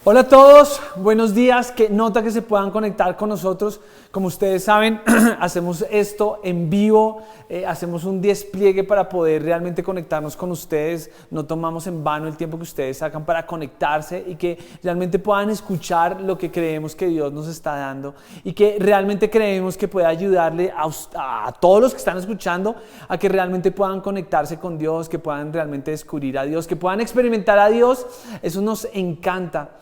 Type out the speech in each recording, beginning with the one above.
Hola a todos, buenos días, qué nota que se puedan conectar con nosotros. Como ustedes saben, hacemos esto en vivo, hacemos un despliegue para poder realmente conectarnos con ustedes. No tomamos en vano el tiempo que ustedes sacan para conectarse y que realmente puedan escuchar lo que creemos que Dios nos está dando y que realmente creemos que puede ayudarle a todos los que están escuchando a que realmente puedan conectarse con Dios, que puedan realmente descubrir a Dios, que puedan experimentar a Dios. Eso nos encanta.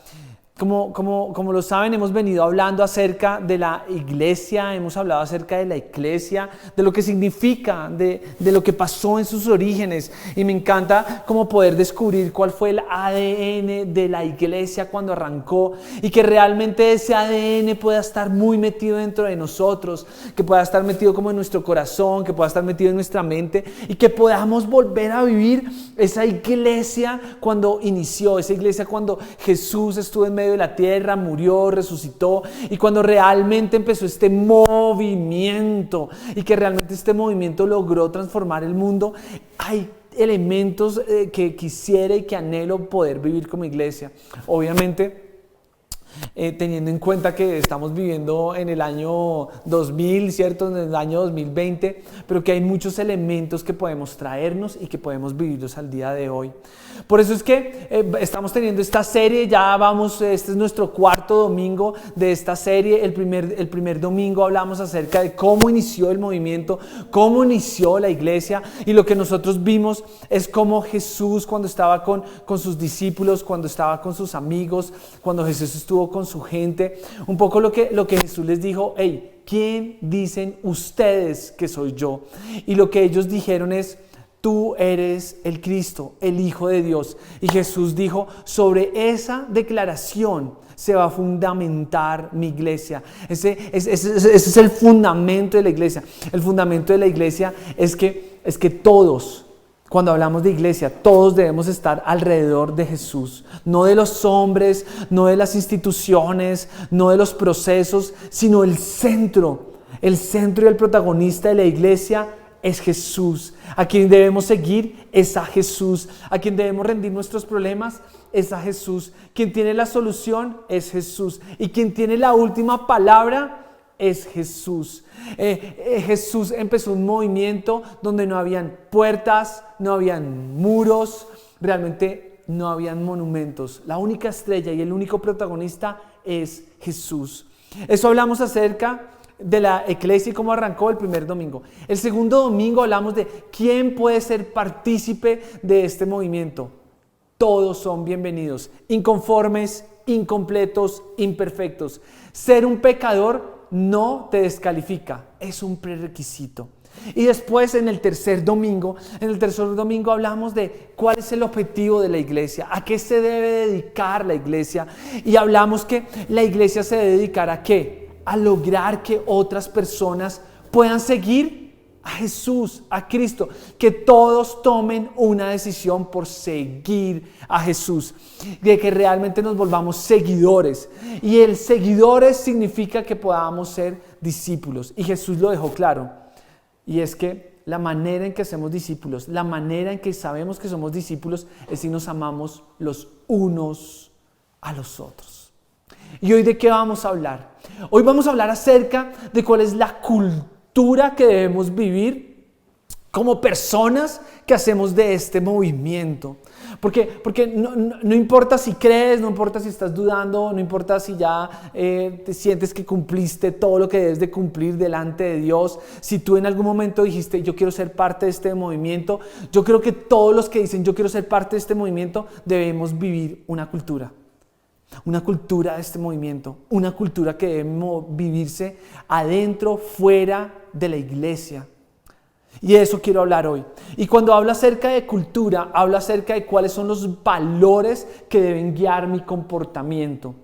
Como lo saben, hemos venido hablando acerca de la iglesia, hemos hablado acerca de la iglesia, de lo que significa, de lo que pasó en sus orígenes. Y me encanta como poder descubrir cuál fue el ADN de la iglesia cuando arrancó y que realmente ese ADN pueda estar muy metido dentro de nosotros, que pueda estar metido como en nuestro corazón, que pueda estar metido en nuestra mente y que podamos volver a vivir esa iglesia cuando inició, esa iglesia cuando Jesús estuvo en medio de la tierra, murió, resucitó y cuando realmente empezó este movimiento y que realmente este movimiento logró transformar el mundo. Hay elementos que quisiera y que anhelo poder vivir como iglesia. Obviamente, teniendo en cuenta que estamos viviendo en el año 2000, ¿cierto? En el año 2020, pero que hay muchos elementos que podemos traernos y que podemos vivirlos al día de hoy. Por eso es que estamos teniendo esta serie, ya vamos, este es nuestro cuarto domingo de esta serie. El primer domingo hablamos acerca de cómo inició el movimiento, cómo inició la iglesia, y lo que nosotros vimos es cómo Jesús, cuando estaba con sus discípulos, cuando estaba con sus amigos, cuando Jesús estuvo con su gente, un poco lo que Jesús les dijo: hey, ¿quién dicen ustedes que soy yo? Y lo que ellos dijeron es: tú eres el Cristo, el Hijo de Dios. Y Jesús dijo: sobre esa declaración se va a fundamentar mi iglesia. Ese es el fundamento de la iglesia. El fundamento de la iglesia es que todos, cuando hablamos de iglesia, todos debemos estar alrededor de Jesús. No de los hombres, no de las instituciones, no de los procesos, sino el centro. El centro y el protagonista de la iglesia es Jesús. A quien debemos seguir es a Jesús. A quien debemos rendir nuestros problemas es a Jesús. Quien tiene la solución es Jesús. Y quien tiene la última palabra es Jesús. Jesús empezó un movimiento donde no habían puertas, no habían muros, realmente no habían monumentos. La única estrella y el único protagonista es Jesús. Eso hablamos acerca de la iglesia y cómo arrancó el primer domingo. El segundo domingo hablamos de quién puede ser partícipe de este movimiento. Todos son bienvenidos, inconformes, incompletos, imperfectos. Ser un pecador no te descalifica, es un prerequisito. Y después en el tercer domingo hablamos de cuál es el objetivo de la iglesia, a qué se debe dedicar la iglesia, y hablamos que la iglesia se debe dedicar a qué, a lograr que otras personas puedan seguir a Jesús, a Cristo, que todos tomen una decisión por seguir a Jesús, de que realmente nos volvamos seguidores. Y el seguidores significa que podamos ser discípulos, y Jesús lo dejó claro, y es que la manera en que hacemos discípulos, la manera en que sabemos que somos discípulos es si nos amamos los unos a los otros. ¿Y hoy de qué vamos a hablar? Hoy vamos a hablar acerca de cuál es la cultura que debemos vivir como personas que hacemos de este movimiento. Porque no importa si crees, no importa si estás dudando, no importa si ya te sientes que cumpliste todo lo que debes de cumplir delante de Dios. Si tú en algún momento dijiste: yo quiero ser parte de este movimiento, yo creo que todos los que dicen: yo quiero ser parte de este movimiento, debemos vivir una cultura. Una cultura de este movimiento, una cultura que debe vivirse adentro, fuera de la iglesia. Y de eso quiero hablar hoy. Y cuando hablo acerca de cultura, hablo acerca de cuáles son los valores que deben guiar mi comportamiento.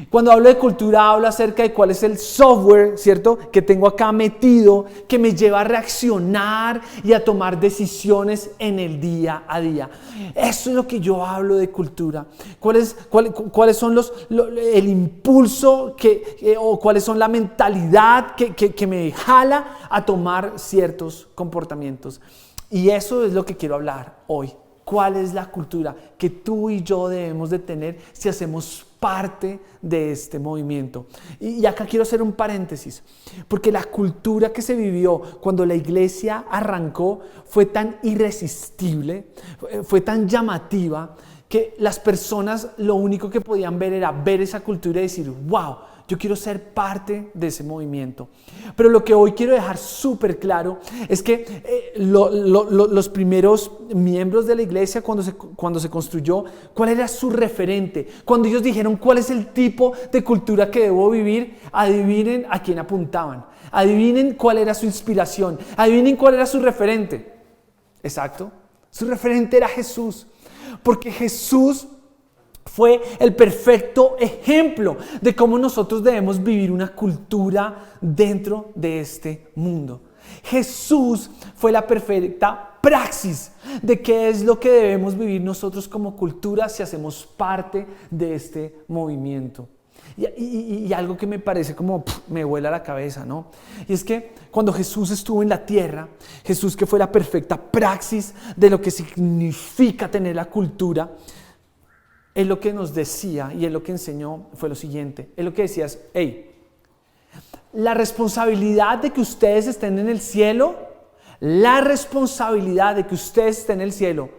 Cuando hablo de cultura, hablo acerca de cuál es el software, ¿cierto?, que tengo acá metido, que me lleva a reaccionar y a tomar decisiones en el día a día. Eso es lo que yo hablo de cultura. ¿Cuáles son el impulso o cuáles son la mentalidad que me jala a tomar ciertos comportamientos? Y eso es lo que quiero hablar hoy. ¿Cuál es la cultura que tú y yo debemos de tener si hacemos parte de este movimiento. Y acá quiero hacer un paréntesis, porque la cultura que se vivió cuando la iglesia arrancó fue tan irresistible, fue tan llamativa, que las personas lo único que podían ver era ver esa cultura y decir, wow, yo quiero ser parte de ese movimiento. Pero lo que hoy quiero dejar súper claro es que los primeros miembros de la iglesia, cuando se construyó, ¿cuál era su referente? Cuando ellos dijeron cuál es el tipo de cultura que debo vivir, adivinen a quién apuntaban. Adivinen cuál era su inspiración. Adivinen cuál era su referente. Exacto. Su referente era Jesús. Porque Jesús fue el perfecto ejemplo de cómo nosotros debemos vivir una cultura dentro de este mundo. Jesús fue la perfecta praxis de qué es lo que debemos vivir nosotros como cultura si hacemos parte de este movimiento. Y algo que me parece como me vuela la cabeza, ¿no? Y es que cuando Jesús estuvo en la tierra, Jesús, que fue la perfecta praxis de lo que significa tener la cultura, él lo que nos decía y él lo que enseñó fue lo siguiente. Él lo que decía es, hey, la responsabilidad de que ustedes estén en el cielo, la responsabilidad de que ustedes estén en el cielo,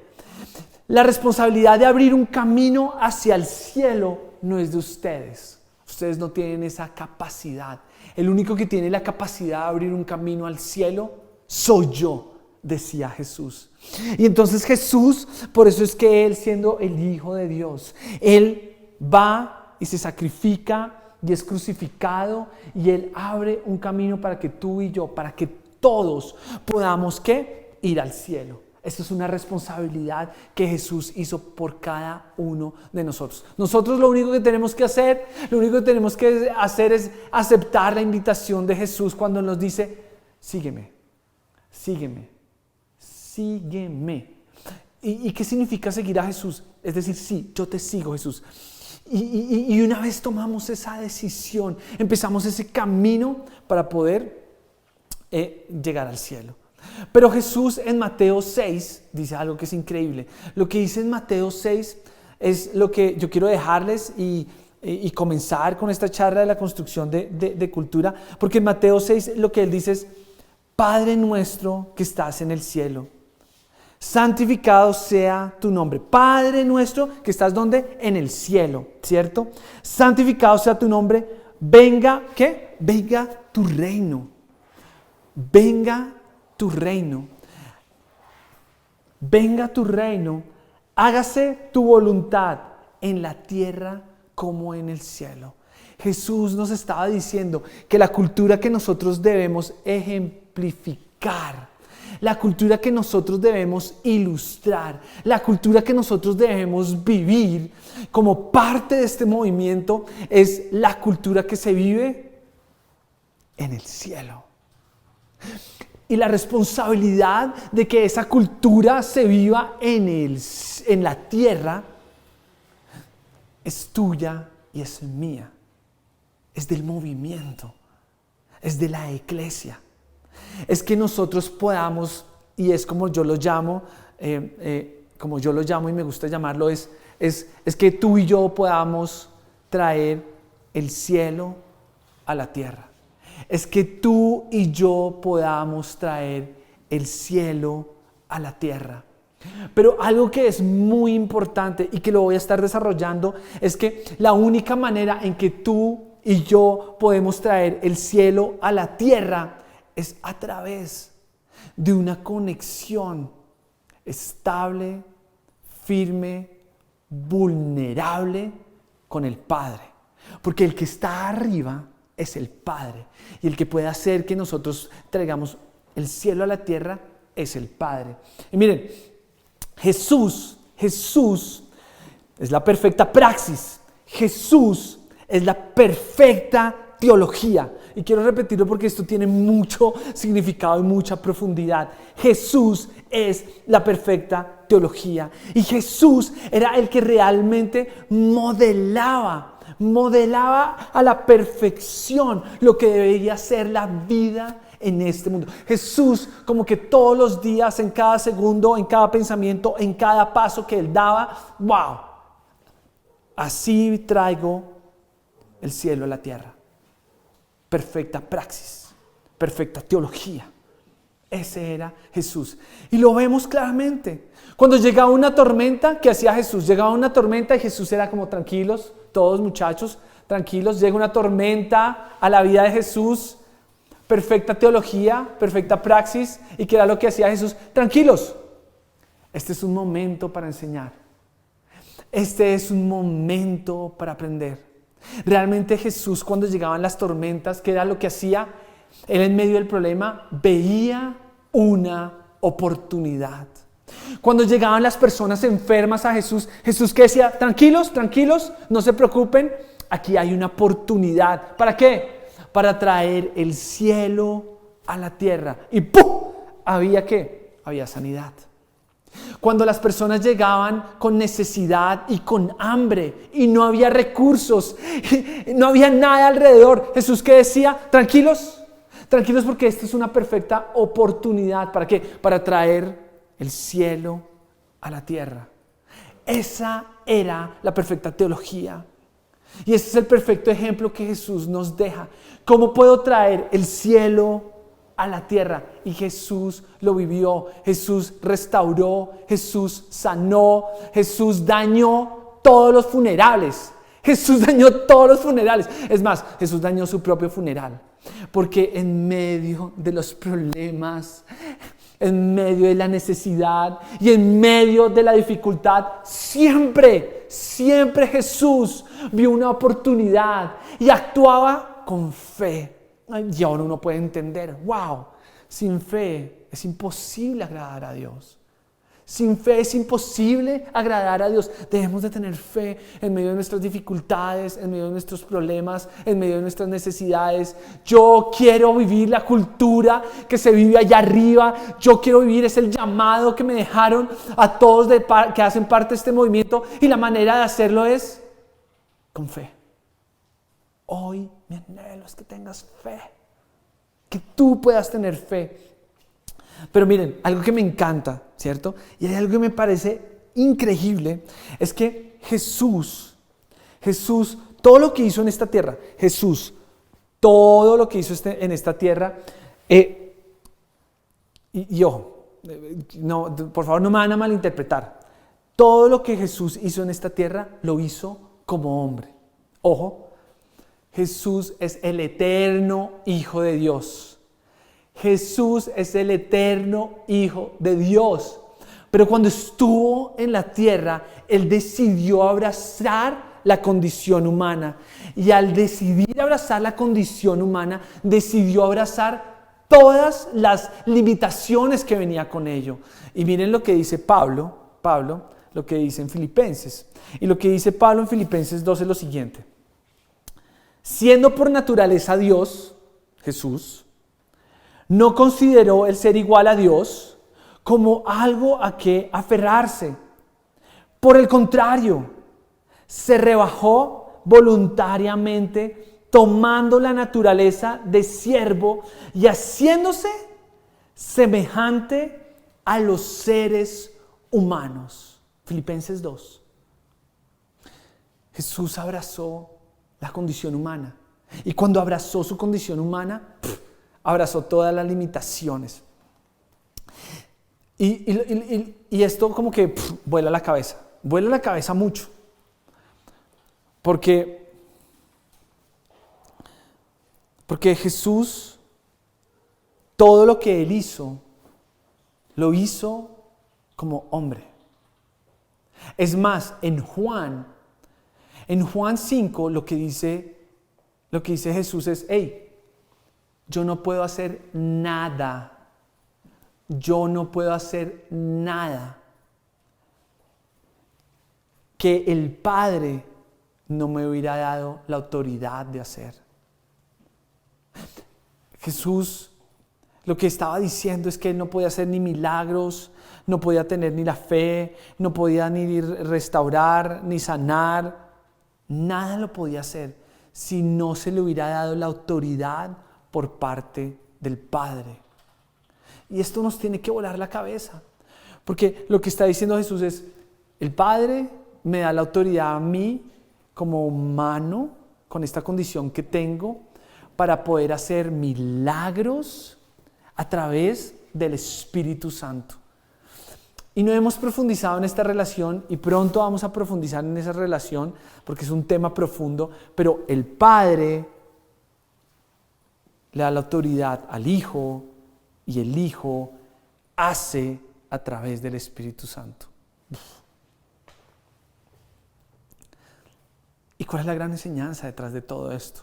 la responsabilidad de abrir un camino hacia el cielo no es de ustedes. Ustedes no tienen esa capacidad. El único que tiene la capacidad de abrir un camino al cielo soy yo, decía Jesús. Y entonces Jesús, por eso es que Él, siendo el Hijo de Dios, Él va y se sacrifica y es crucificado y Él abre un camino para que tú y yo, para que todos podamos, ¿qué? Ir al cielo. Esto es una responsabilidad que Jesús hizo por cada uno de nosotros. Nosotros lo único que tenemos que hacer, es aceptar la invitación de Jesús cuando nos dice, sígueme, sígueme, sígueme. ¿Y qué significa seguir a Jesús? Es decir, sí, yo te sigo, Jesús. Y una vez tomamos esa decisión, empezamos ese camino para poder llegar al cielo. Pero Jesús en Mateo 6 dice algo que es increíble. Lo que dice en Mateo 6 es lo que yo quiero dejarles y comenzar con esta charla de la construcción de cultura. Porque en Mateo 6 lo que él dice es, Padre nuestro que estás en el cielo, santificado sea tu nombre. Padre nuestro que estás ¿dónde? En el cielo, ¿cierto? Santificado sea tu nombre. Venga, ¿qué? Venga tu reino. Venga tu reino, venga tu reino, hágase tu voluntad en la tierra como en el cielo. Jesús nos estaba diciendo que la cultura que nosotros debemos ejemplificar, la cultura que nosotros debemos ilustrar, la cultura que nosotros debemos vivir como parte de este movimiento es la cultura que se vive en el cielo. Y la responsabilidad de que esa cultura se viva en la tierra es tuya y es mía. Es del movimiento, es de la iglesia. Es que nosotros podamos, y es como yo lo llamo, y me gusta llamarlo, es que tú y yo podamos traer el cielo a la tierra. Es que tú y yo podamos traer el cielo a la tierra. Pero algo que es muy importante y que lo voy a estar desarrollando es que la única manera en que tú y yo podemos traer el cielo a la tierra es a través de una conexión estable, firme, vulnerable con el Padre. Porque el que está arriba es el Padre. Y el que puede hacer que nosotros traigamos el cielo a la tierra es el Padre. Y miren, Jesús es la perfecta praxis. Jesús es la perfecta teología. Y quiero repetirlo porque esto tiene mucho significado y mucha profundidad. Jesús es la perfecta teología. Y Jesús era el que realmente modelaba a la perfección lo que debería ser la vida en este mundo. Jesús, como que todos los días, en cada segundo, en cada pensamiento, en cada paso que Él daba, wow, así traigo el cielo a la tierra. Perfecta praxis, perfecta teología. Ese era Jesús. Y lo vemos claramente. Cuando llegaba una tormenta, ¿qué hacía Jesús? Llegaba una tormenta y Jesús era como tranquilos, todos muchachos, tranquilos. Llega una tormenta a la vida de Jesús. Perfecta teología, perfecta praxis. ¿Y qué era lo que hacía Jesús? Tranquilos. Este es un momento para enseñar. Este es un momento para aprender. Realmente Jesús, cuando llegaban las tormentas, ¿qué era lo que hacía? Él, en medio del problema, veía una oportunidad. Cuando llegaban las personas enfermas a Jesús, Jesús, ¿qué decía? Tranquilos, tranquilos, no se preocupen, aquí hay una oportunidad. ¿Para qué? Para traer el cielo a la tierra. Y ¡pum! ¿Había qué? Había sanidad. Cuando las personas llegaban con necesidad y con hambre y no había recursos, no había nada alrededor, Jesús, ¿qué decía? Tranquilos, tranquilos, porque esta es una perfecta oportunidad. ¿Para qué? Para traer el cielo a la tierra. Esa era la perfecta teología. Y ese es el perfecto ejemplo que Jesús nos deja. ¿Cómo puedo traer el cielo a la tierra? Y Jesús lo vivió. Jesús restauró, Jesús sanó, Jesús dañó todos los funerales. Jesús dañó todos los funerales. Es más, Jesús dañó su propio funeral. Porque en medio de los problemas, en medio de la necesidad y en medio de la dificultad, siempre Jesús vio una oportunidad y actuaba con fe. Y ahora uno puede entender, wow, sin fe es imposible agradar a Dios. Sin fe es imposible agradar a Dios. Debemos de tener fe en medio de nuestras dificultades, en medio de nuestros problemas, en medio de nuestras necesidades. Yo quiero vivir la cultura que se vive allá arriba. Yo quiero vivir, es el llamado que me dejaron a todos que hacen parte de este movimiento. Y la manera de hacerlo es con fe. Hoy mi anhelo es que tengas fe, que tú puedas tener fe. Pero miren, algo que me encanta, ¿cierto? Y hay algo que me parece increíble, es que Jesús, todo lo que hizo en esta tierra, todo lo que hizo en esta tierra, y ojo, no, por favor no me van a malinterpretar, todo lo que Jesús hizo en esta tierra, lo hizo como hombre. Ojo, Jesús es el eterno Hijo de Dios. Jesús es el eterno Hijo de Dios. Pero cuando estuvo en la tierra, Él decidió abrazar la condición humana. Y al decidir abrazar la condición humana, decidió abrazar todas las limitaciones que venía con ello. Y miren lo que dice Pablo, lo que dice en Filipenses. Y lo que dice Pablo en Filipenses 2 es lo siguiente. Siendo por naturaleza Dios, Jesús, no consideró el ser igual a Dios como algo a que aferrarse. Por el contrario, se rebajó voluntariamente, tomando la naturaleza de siervo y haciéndose semejante a los seres humanos. Filipenses 2. Jesús abrazó la condición humana. Y cuando abrazó su condición humana, abrazó todas las limitaciones. Y esto como que vuela la cabeza mucho. Porque Jesús, todo lo que Él hizo, lo hizo como hombre. Es más, en Juan 5 lo que dice Jesús es, hey, yo no puedo hacer nada que el Padre no me hubiera dado la autoridad de hacer. Jesús lo que estaba diciendo es que Él no podía hacer ni milagros, no podía tener ni la fe, no podía ni restaurar, ni sanar. Nada lo podía hacer si no se le hubiera dado la autoridad por parte del Padre. Y esto nos tiene que volar la cabeza, porque lo que está diciendo Jesús es, el Padre me da la autoridad a mí como humano, con esta condición que tengo, para poder hacer milagros a través del Espíritu Santo. Y no hemos profundizado en esta relación y pronto vamos a profundizar en esa relación porque es un tema profundo, pero el Padre le da la autoridad al Hijo y el Hijo hace a través del Espíritu Santo. ¿Y cuál es la gran enseñanza detrás de todo esto?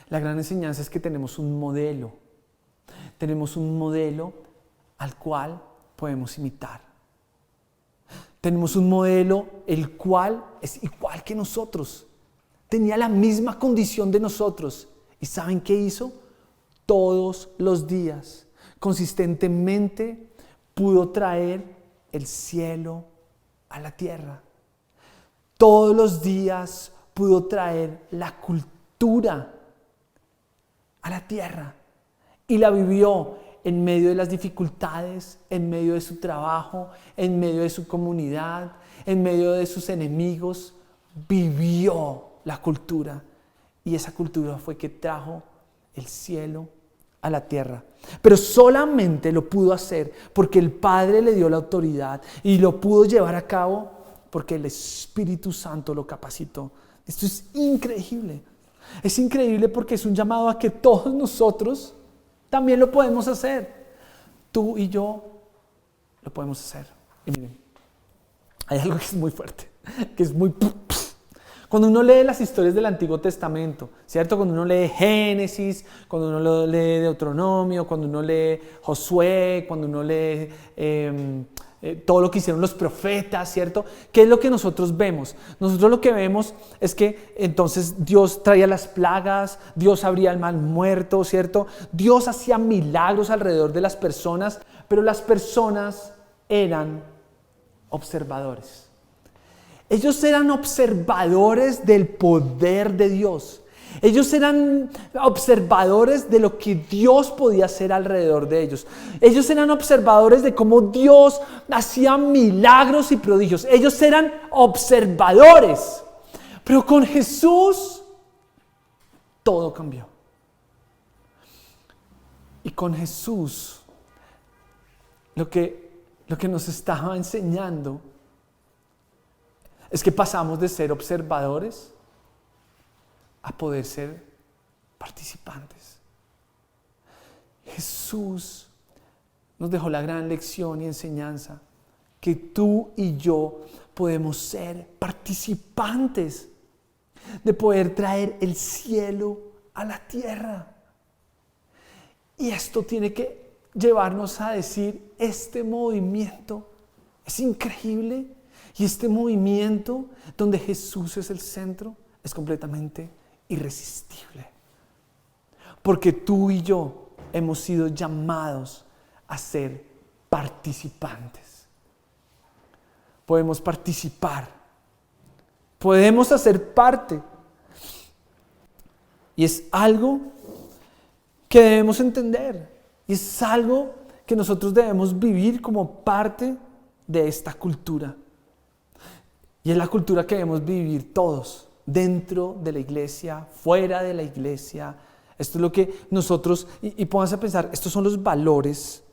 La gran enseñanza es que tenemos un modelo. Tenemos un modelo al cual podemos imitar. Tenemos un modelo el cual es igual que nosotros. Tenía la misma condición de nosotros. ¿Y saben qué hizo? Todos los días, consistentemente, pudo traer el cielo a la tierra. Todos los días pudo traer la cultura a la tierra. Y la vivió en medio de las dificultades, en medio de su trabajo, en medio de su comunidad, en medio de sus enemigos. Vivió la cultura. Y esa cultura fue que trajo el cielo a la tierra. Pero solamente lo pudo hacer porque el Padre le dio la autoridad y lo pudo llevar a cabo porque el Espíritu Santo lo capacitó. Esto es increíble. Es increíble porque es un llamado a que todos nosotros también lo podemos hacer. Tú y yo lo podemos hacer. Y miren, hay algo que es muy fuerte, que es muy... Cuando uno lee las historias del Antiguo Testamento, ¿cierto? Cuando uno lee Génesis, cuando uno lee Deuteronomio, cuando uno lee Josué, cuando uno lee todo lo que hicieron los profetas, ¿cierto? ¿Qué es lo que nosotros vemos? Nosotros lo que vemos es que entonces Dios traía las plagas, Dios abría el mal muerto, ¿cierto? Dios hacía milagros alrededor de las personas, pero las personas eran observadores. Ellos eran observadores del poder de Dios. Ellos eran observadores de lo que Dios podía hacer alrededor de ellos. Ellos eran observadores de cómo Dios hacía milagros y prodigios. Ellos eran observadores. Pero con Jesús todo cambió. Y con Jesús lo que nos estaba enseñando es que pasamos de ser observadores a poder ser participantes. Jesús nos dejó la gran lección y enseñanza que tú y yo podemos ser participantes de poder traer el cielo a la tierra. Y esto tiene que llevarnos a decir, este movimiento es increíble. Y este movimiento donde Jesús es el centro es completamente irresistible. Porque tú y yo hemos sido llamados a ser participantes. Podemos participar. Podemos hacer parte. Y es algo que debemos entender. Y es algo que nosotros debemos vivir como parte de esta cultura. Y es la cultura que debemos vivir todos, dentro de la iglesia, fuera de la iglesia. Esto es lo que nosotros, y pónganse a pensar, estos son los valores,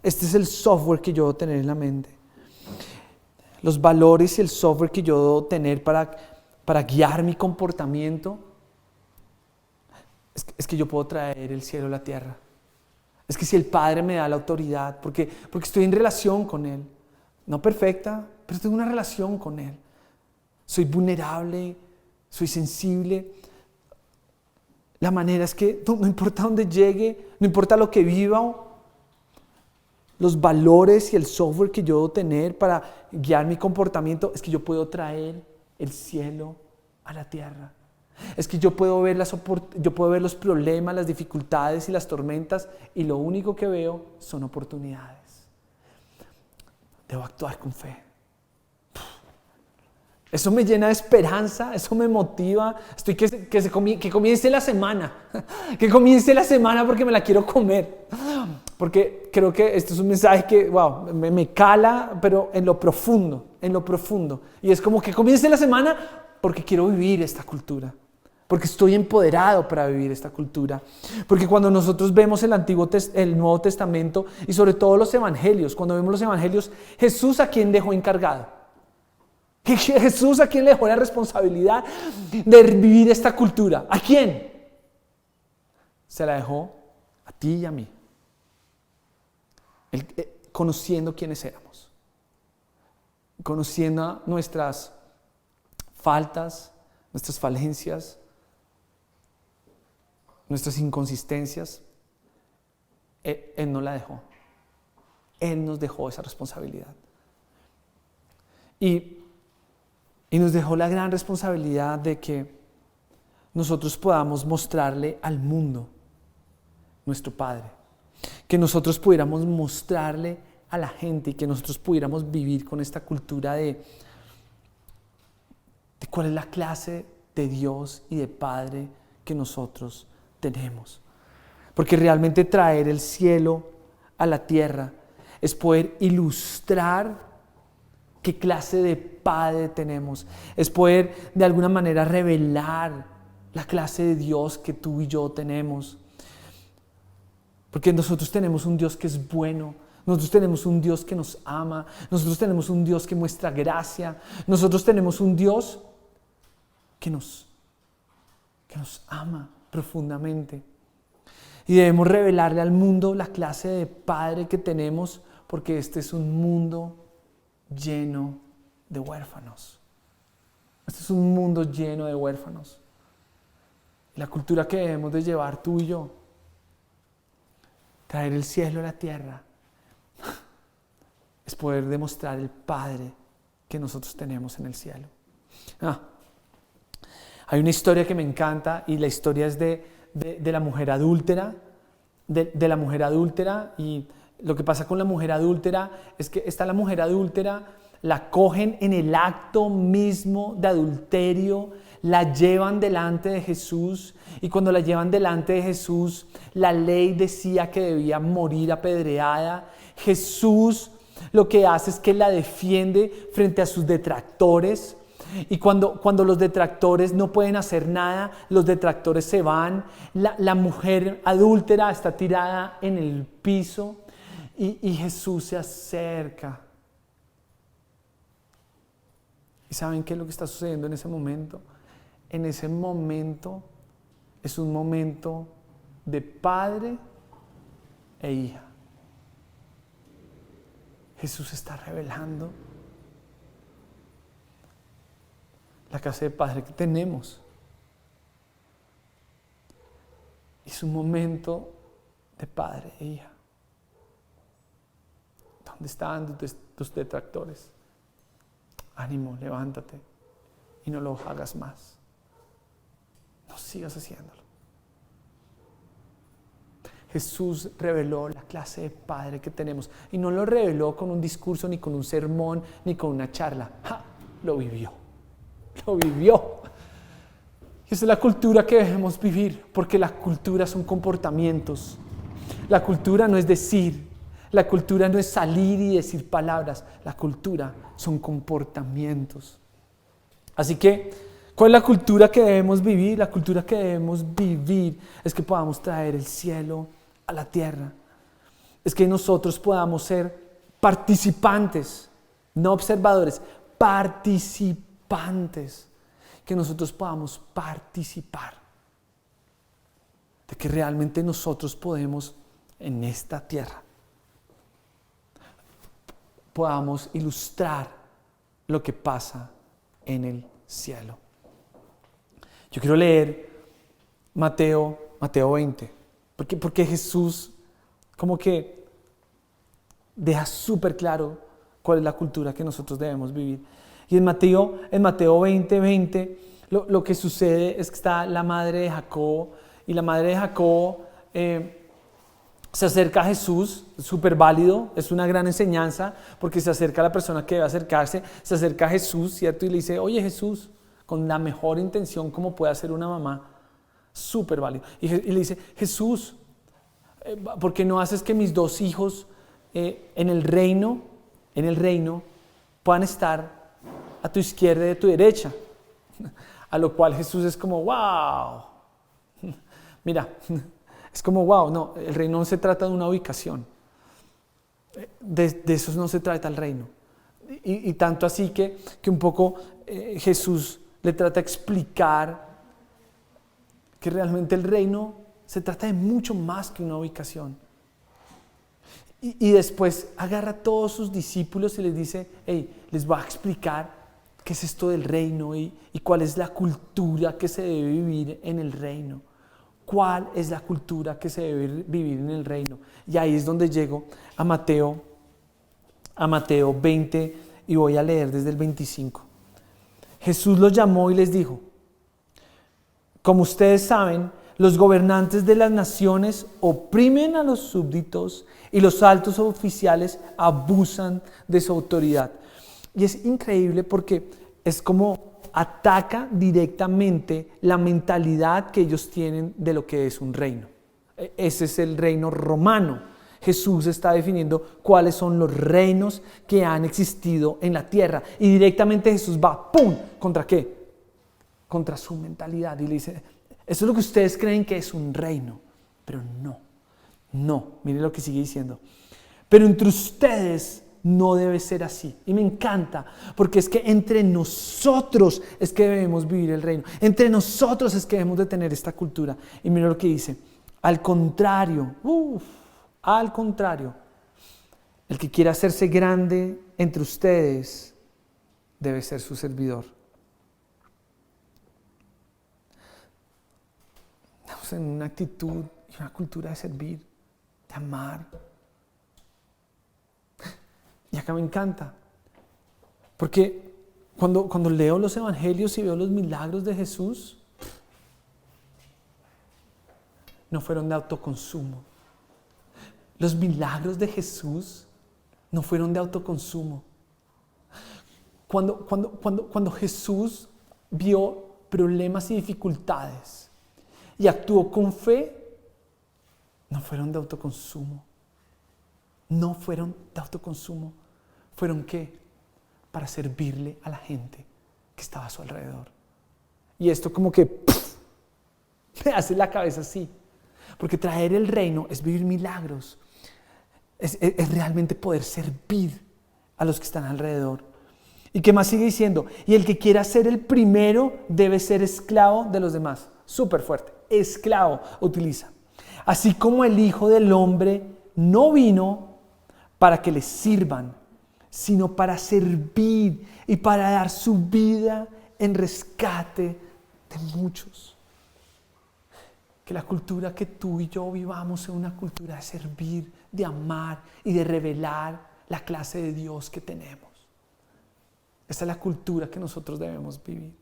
este es el software que yo debo tener en la mente. Los valores y el software que yo debo tener para guiar mi comportamiento, es que yo puedo traer el cielo a la tierra. Es que si el Padre me da la autoridad, porque estoy en relación con Él, no perfecta, pero tengo una relación con Él. Soy vulnerable, soy sensible. La manera es que no importa dónde llegue, no importa lo que viva, los valores y el software que yo debo tener para guiar mi comportamiento, es que yo puedo traer el cielo a la tierra. Es que yo puedo ver los problemas, las dificultades y las tormentas, y lo único que veo son oportunidades. Debo actuar con fe. Eso me llena de esperanza, eso me motiva. Estoy que comience la semana. Que comience la semana porque me la quiero comer. Porque creo que este es un mensaje que, wow, me cala, pero en lo profundo. Y es como que comience la semana porque quiero vivir esta cultura. Porque estoy empoderado para vivir esta cultura. Porque cuando nosotros vemos el Nuevo Testamento y sobre todo los evangelios, cuando vemos los evangelios, Jesús ¿a quién dejó encargado? Jesús ¿a quién le dejó la responsabilidad de vivir esta cultura? ¿A quién? Se la dejó a ti y a mí. Conociendo quiénes éramos. Conociendo nuestras faltas, nuestras falencias, nuestras inconsistencias, Él no la dejó. Él nos dejó esa responsabilidad. Y nos dejó la gran responsabilidad de que nosotros podamos mostrarle al mundo nuestro Padre. Que nosotros pudiéramos mostrarle a la gente y que nosotros pudiéramos vivir con esta cultura de cuál es la clase de Dios y de Padre que nosotros tenemos. Porque realmente traer el cielo a la tierra es poder ilustrar qué clase de Padre tenemos. Es poder de alguna manera revelar la clase de Dios que tú y yo tenemos. Porque nosotros tenemos un Dios que es bueno. Nosotros tenemos un Dios que nos ama. Nosotros tenemos un Dios que muestra gracia. Nosotros tenemos un Dios que nos ama profundamente. Y debemos revelarle al mundo la clase de Padre que tenemos, porque este es un mundo lleno de huérfanos. Este es un mundo lleno de huérfanos. La cultura que debemos de llevar tú y yo, traer el cielo a la tierra, es poder demostrar el Padre que nosotros tenemos en el cielo. Hay una historia que me encanta y la historia es de la mujer adúltera, de la mujer adúltera. Y lo que pasa con la mujer adúltera es que la mujer adúltera, la cogen en el acto mismo de adulterio, la llevan delante de Jesús, y cuando la llevan delante de Jesús, la ley decía que debía morir apedreada. Jesús lo que hace es que la defiende frente a sus detractores. Y cuando los detractores no pueden hacer nada, los detractores se van. La mujer adúltera está tirada en el piso y Jesús se acerca. ¿Y saben qué es lo que está sucediendo en ese momento? En ese momento es un momento de padre e hija. Jesús está revelando la clase de Padre que tenemos. Es un momento de padre e hija. ¿Dónde están tus detractores? Ánimo, levántate y no lo hagas más. No sigas haciéndolo. Jesús reveló la clase de Padre que tenemos, y no lo reveló con un discurso, ni con un sermón, ni con una charla. Lo vivió. Lo vivió. Y esa es la cultura que debemos vivir, porque la cultura son comportamientos. La cultura no es decir, la cultura no es salir y decir palabras, la cultura son comportamientos. Así que, ¿cuál es la cultura que debemos vivir? La cultura que debemos vivir es que podamos traer el cielo a la tierra. Es que nosotros podamos ser participantes, no observadores, participantes. Que nosotros podamos participar de que realmente nosotros podemos en esta tierra, podamos ilustrar lo que pasa en el cielo. Yo quiero leer Mateo 20, porque Jesús como que deja súper claro cuál es la cultura que nosotros debemos vivir. Y en Mateo 20, lo que sucede es que está la madre de Jacob, y la madre de Jacob se acerca a Jesús, súper válido, es una gran enseñanza, porque se acerca a la persona que debe acercarse, se acerca a Jesús, ¿cierto? Y le dice, oye Jesús, con la mejor intención como puede hacer una mamá, súper válido. Y le dice, Jesús, ¿por qué no haces que mis dos hijos en el reino puedan estar a tu izquierda y a tu derecha? A lo cual Jesús es como, wow. Mira, es como, wow, no, el reino no se trata de una ubicación. De eso no se trata el reino. Y tanto así que un poco Jesús le trata de explicar que realmente el reino se trata de mucho más que una ubicación. Y después agarra a todos sus discípulos y les dice, hey, les voy a explicar qué es esto del reino y cuál es la cultura que se debe vivir en el reino. ¿Cuál es la cultura que se debe vivir en el reino? Y ahí es donde llego a Mateo 20 y voy a leer desde el 25. Jesús los llamó y les dijo, como ustedes saben, los gobernantes de las naciones oprimen a los súbditos y los altos oficiales abusan de su autoridad. Y es increíble porque es como ataca directamente la mentalidad que ellos tienen de lo que es un reino. Ese es el reino romano. Jesús está definiendo cuáles son los reinos que han existido en la tierra. Y directamente Jesús va, ¡pum!, ¿contra qué? Contra su mentalidad. Y le dice, eso es lo que ustedes creen que es un reino. Pero no, mire lo que sigue diciendo. Pero entre ustedes no debe ser así. Y me encanta, porque es que entre nosotros es que debemos vivir el reino. Entre nosotros es que debemos de tener esta cultura. Y mira lo que dice. Al contrario, el que quiera hacerse grande entre ustedes debe ser su servidor. Estamos en una actitud y una cultura de servir, de amar. Y acá me encanta, porque cuando leo los evangelios y veo los milagros de Jesús, no fueron de autoconsumo. Los milagros de Jesús no fueron de autoconsumo. Cuando Jesús vio problemas y dificultades y actuó con fe, no fueron de autoconsumo. No fueron de autoconsumo. ¿Fueron qué? Para servirle a la gente que estaba a su alrededor. Y esto como que me hace la cabeza así. Porque traer el reino es vivir milagros. Es realmente poder servir a los que están alrededor. ¿Y qué más sigue diciendo? Y el que quiera ser el primero debe ser esclavo de los demás. Súper fuerte. Esclavo utiliza. Así como el Hijo del Hombre no vino para que le sirvan, sino para servir y para dar su vida en rescate de muchos. Que la cultura que tú y yo vivamos sea una cultura de servir, de amar y de revelar la clase de Dios que tenemos. Esa es la cultura que nosotros debemos vivir.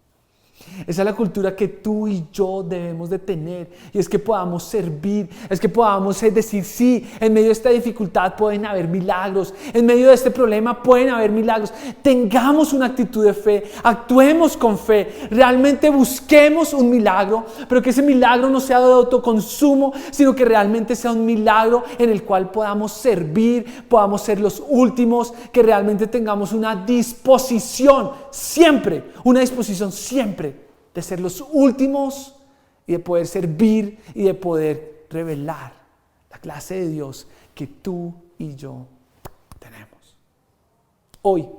Esa es la cultura que tú y yo debemos de tener, y es que podamos servir, es que podamos decir sí, en medio de esta dificultad pueden haber milagros, en medio de este problema pueden haber milagros. Tengamos una actitud de fe, actuemos con fe, realmente busquemos un milagro, pero que ese milagro no sea de autoconsumo, sino que realmente sea un milagro en el cual podamos servir, podamos ser los últimos, que realmente tengamos una disposición siempre, de ser los últimos y de poder servir y de poder revelar la clase de Dios que tú y yo tenemos. Hoy,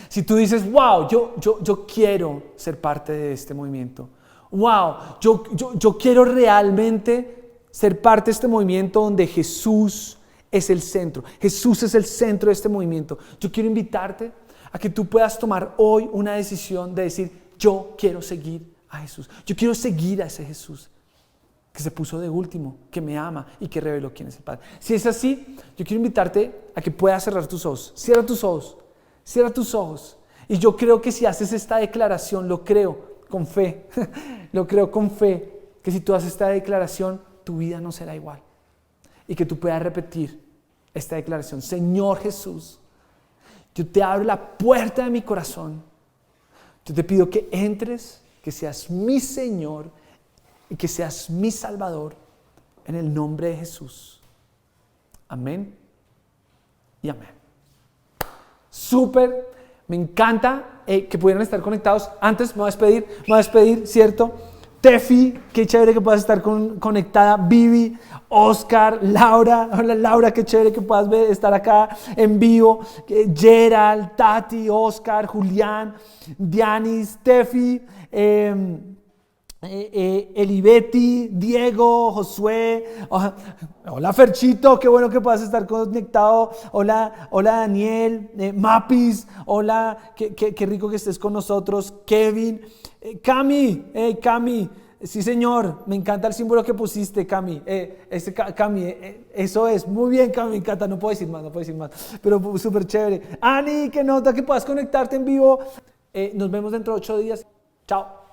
si tú dices, wow, yo quiero ser parte de este movimiento. Wow, yo quiero realmente ser parte de este movimiento donde Jesús es el centro. Jesús es el centro de este movimiento. Yo quiero invitarte a que tú puedas tomar hoy una decisión de decir, yo quiero seguir a Jesús. Yo quiero seguir a ese Jesús que se puso de último, que me ama y que reveló quién es el Padre. Si es así, yo quiero invitarte a que puedas cerrar tus ojos. Cierra tus ojos. Y yo creo que si haces esta declaración, lo creo con fe, que si tú haces esta declaración, tu vida no será igual. Y que tú puedas repetir esta declaración. Señor Jesús, yo te abro la puerta de mi corazón. Yo te pido que entres, que seas mi Señor y que seas mi Salvador en el nombre de Jesús. Amén y amén. Súper. Me encanta que pudieran estar conectados. Antes me voy a despedir, ¿cierto? Tefi, qué chévere que puedas estar conectada. Vivi, Oscar, Laura. Hola Laura, qué chévere que puedas estar acá en vivo. Gerald, Tati, Oscar, Julián, Dianis, Tefi, Elibetti, Diego, Josué. Hola Ferchito, qué bueno que puedas estar conectado. Hola Daniel, Mapis. Hola, qué rico que estés con nosotros. Kevin, Cami, Cami. Sí, señor, me encanta el símbolo que pusiste, Cami. Cami, eso es. Muy bien, Cami, me encanta. No puedo decir más. Pero súper chévere. Ani, qué nota que puedas conectarte en vivo. Nos vemos dentro de 8 días. Chao.